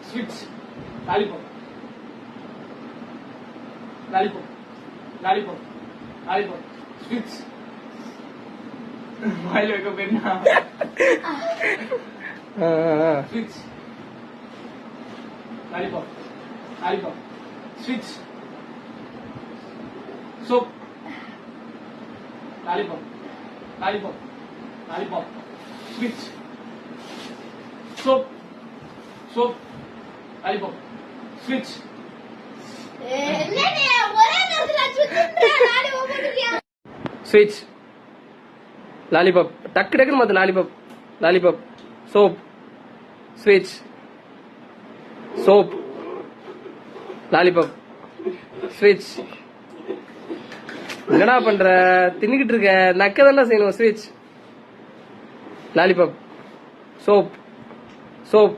sweets lollipop lollipop lollipop lollipop sweets வாயில வைக்க போயிருந்தா sweets lollipop lollipop sweets soap lollipop lollipop lollipop sweets soap soap lollipop sweets sweets lollipop டக்கு டக்குன்னு மாத்து lollipop lollipop soap sweets soap lollipop sweets என்னடா பண்ற தின்னுக்கிட்டு இருக்க நக்கதான் செய்யணும் ஸ்வீட்ஸ் லாலிபாப் சோப் சோப்